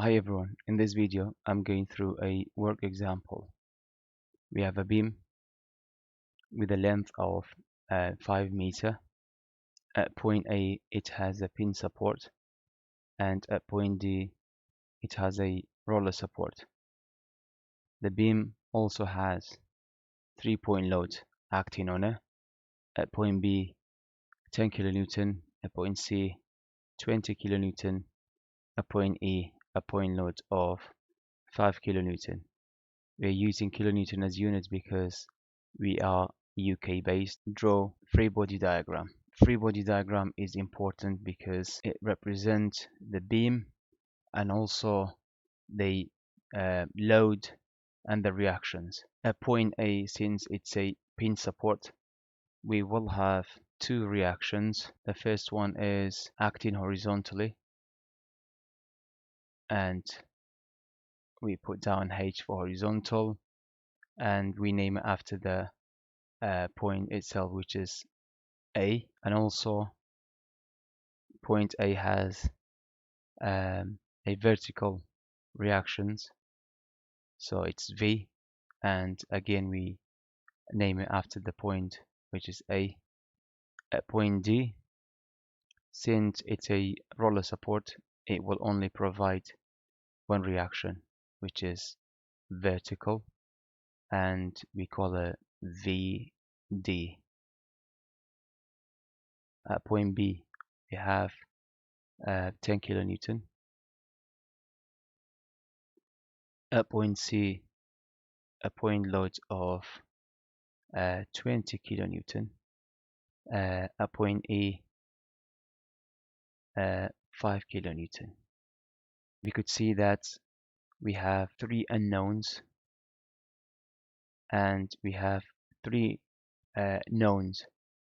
Hi everyone, in this video I'm going through a work example. We have a beam with a length of 5 meter. At point A it has a pin support, and at point D it has a roller support. The beam also has 3-point load acting on it. At point B 10 kilonewton, at point C 20 kilonewton, at point E a point load of 5 kilonewton. We're using kilonewton as units because we are UK based. Draw free body diagram. Free body diagram is important because it represents the beam and also the load and the reactions. At point A, since it's a pin support, we will have two reactions. The first one is acting horizontally, and we put down H for horizontal, and we name it after the point itself, which is A. And also point A has a vertical reactions, so it's V, and again we name it after the point, which is A. At point D, since it's a roller support, it will only provide one reaction, which is vertical, and we call it VD. At point B, we have 10 kilonewton. At point C, a point load of 20 kilonewton. At point E, 5 kilonewton. We could see that we have three unknowns and we have three knowns.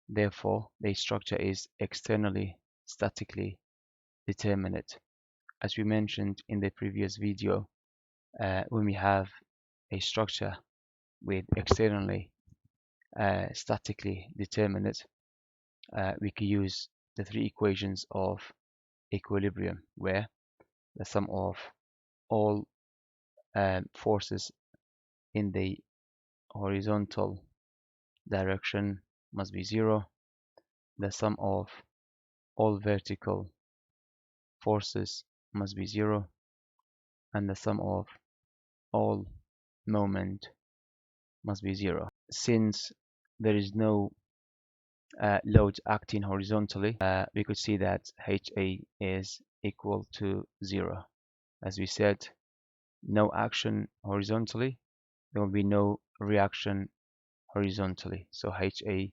Therefore, the structure is externally statically determinate. As we mentioned in the previous video, when we have a structure with externally statically determinate, we can use the three equations of equilibrium, where the sum of all forces in the horizontal direction must be 0. The sum of all vertical forces must be 0, and the sum of all moment must be 0. Since there is no load acting horizontally, we could see that HA is equal to 0. As we said, no action horizontally, there will be no reaction horizontally, so HA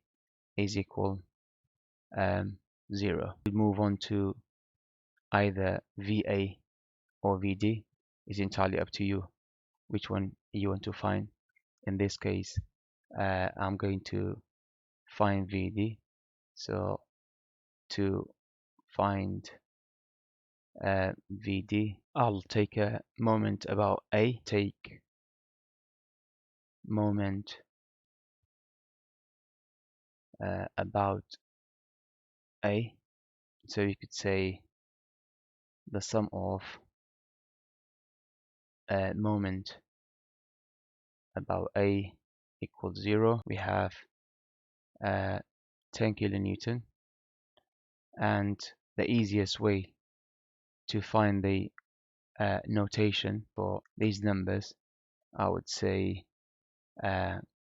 is equal 0. We move on to either VA or VD. Is entirely up to you which one you want to find. In this case, I'm going to find VD. So to find VD, I'll take a moment about A, take moment about A. So you could say the sum of moment about A equals 0. We have 10 kilonewton, and the easiest way to find the notation for these numbers, I would say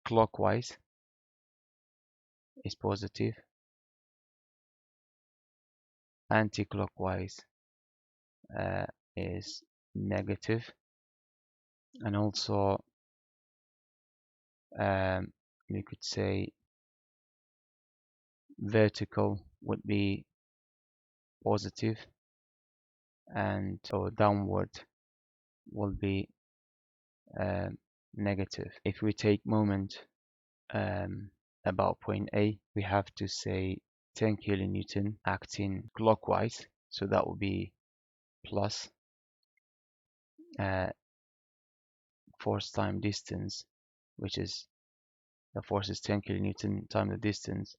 clockwise is positive, anti-clockwise is negative, and also we could say vertical would be positive, and or downward will be negative. If we take moment about point A, we have to say 10 kilonewton acting clockwise, so that will be plus force time distance, which is the force is 10 kilonewton times the distance,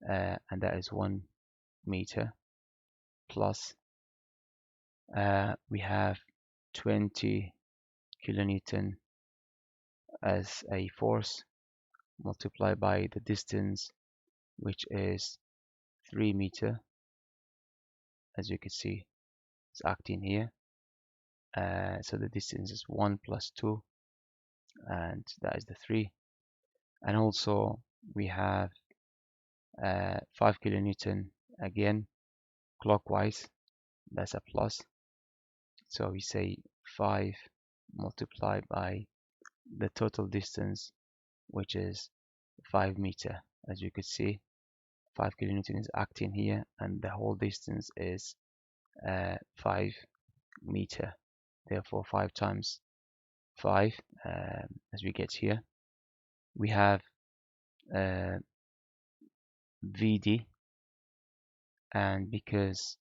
and that is 1 meter, plus we have 20 kilonewton as a force, multiplied by the distance, which is 3 meter. As you can see, it's acting here. So the distance is 1 plus 2, and that is the 3. And also we have 5 kilonewton again clockwise, that's a plus. So we say 5 multiplied by the total distance, which is 5 meter. As you could see, 5 kilonewton is acting here, and the whole distance is 5 meter. Therefore 5 times 5, as we get here, we have VD, and because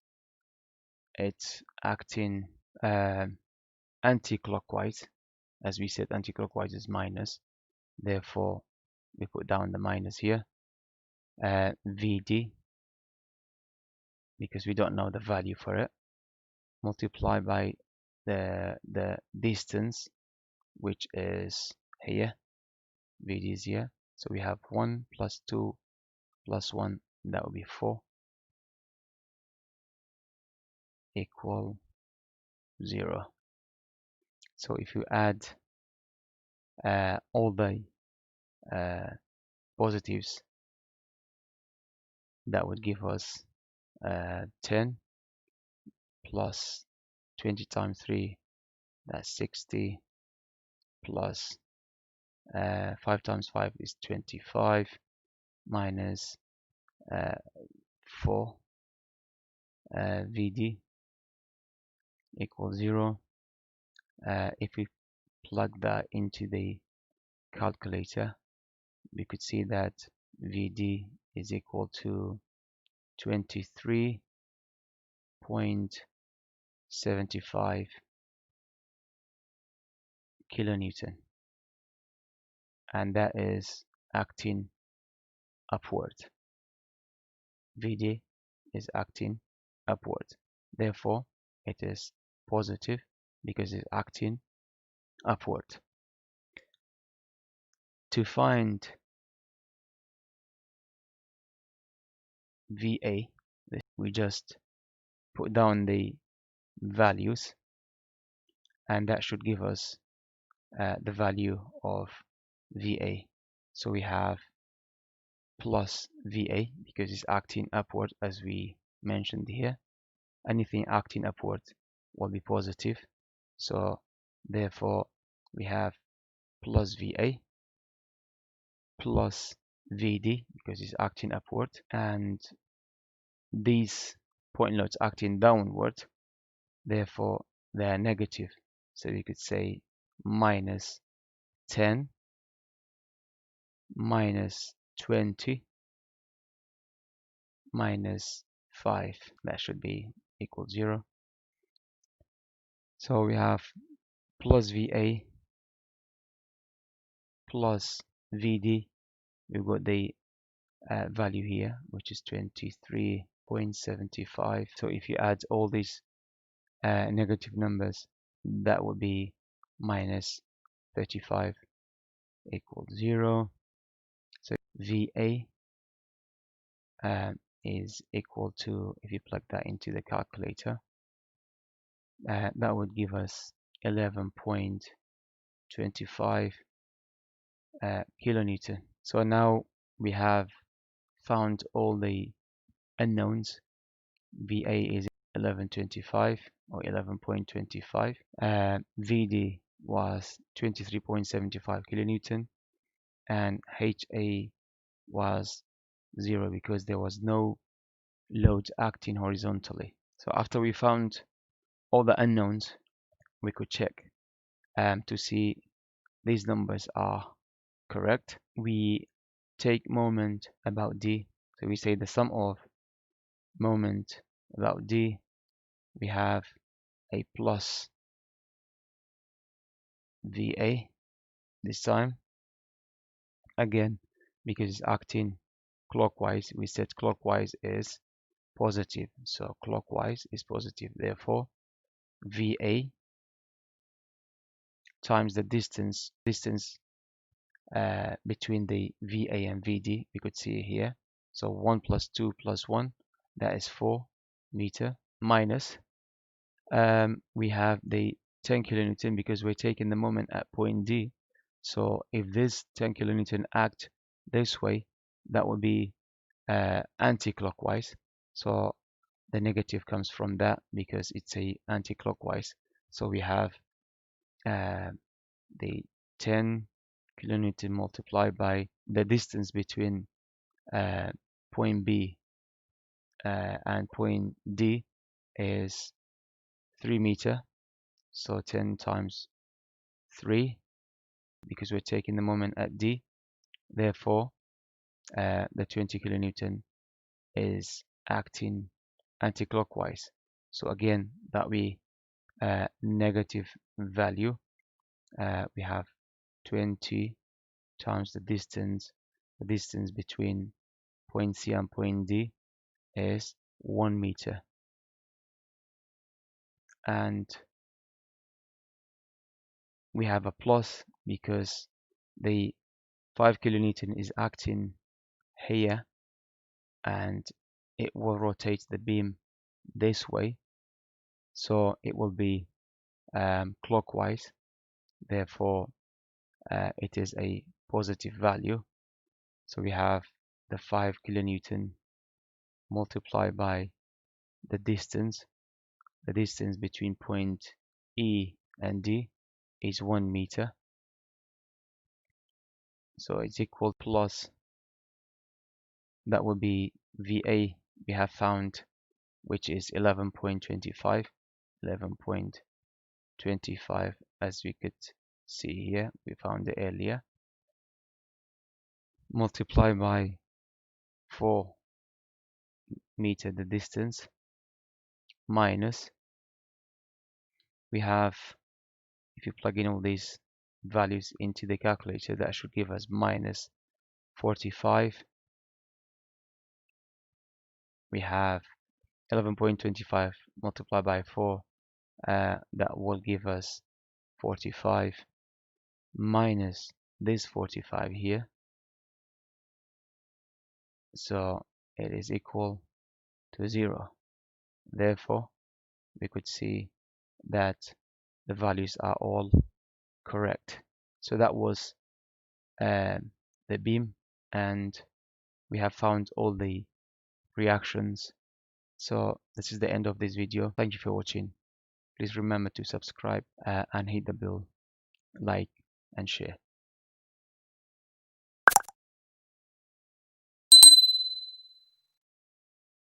it's acting anti-clockwise, as we said, anti-clockwise is minus, therefore we put down the minus here. VD, because we don't know the value for it, multiply by the distance, which is here. VD is here, so we have 1 plus 2 plus 1, that would be 4, equal 0. So if you add all the positives, that would give us 10 plus 20 times 3, that's 60, plus 5 times 5 is 25, minus 4 VD equals 0. If we plug that into the calculator, we could see that VD is equal to 23.75 kilonewton, and that is acting upward. VD is acting upward, therefore it is positive because it's acting upward. To find VA, we just put down the values, and that should give us the value of VA. So we have plus VA because it's acting upward, as we mentioned here. Anything acting upward will be positive, so therefore we have plus VA plus VD because it's acting upward, and these point loads acting downward, therefore they are negative. So we could say minus 10, minus 20, minus 5. That should be equal 0. So we have plus VA plus VD. We've got the value here, which is 23.75. So if you add all these negative numbers, that would be minus 35 equals 0. So VA is equal to, if you plug that into the calculator, that would give us 11.25 kilonewton. So now we have found all the unknowns. VA is 11.25 or 11.25. VD was 23.75 kilonewton, and HA was 0 because there was no load acting horizontally. So after we found all the unknowns, we could check to see these numbers are correct. We take moment about D, so we say the sum of moment about D, we have a plus VA this time, again because it's acting clockwise. We said clockwise is positive, so clockwise is positive, therefore VA times the distance between the VA and VD. We could see here. So 1 plus 2 plus 1, that is 4 meter, minus we have the 10 kilonewton because we're taking the moment at point D. So if this 10 kilonewton act this way, that would be anti-clockwise. So the negative comes from that because it's a anti-clockwise. So we have the 10 kilonewton multiplied by the distance between point B and point D is 3 meter. So 10 times 3 because we're taking the moment at D. Therefore, the 20 kilonewton is acting anti-clockwise. So again, that we negative value. We have 20 times the distance between point C and point D is 1 meter. And we have a plus because the 5 kilonewton is acting here and it will rotate the beam this way, so it will be clockwise. Therefore, it is a positive value. So we have the 5 kilonewton multiplied by the distance between point E and D is 1 meter. So it's equal plus, that will be VA we have found, which is 11.25 as we could see here, we found it earlier, multiply by 4 meter the distance, minus, we have, if you plug in all these values into the calculator, that should give us minus 45. We have 11.25 multiplied by 4, that will give us 45, minus this 45 here, so it is equal to 0. Therefore, we could see that the values are all correct. So that was the beam, and we have found all the reactions. So this is the end of this video. Thank you for watching. Please remember to subscribe and hit the bell, like and share.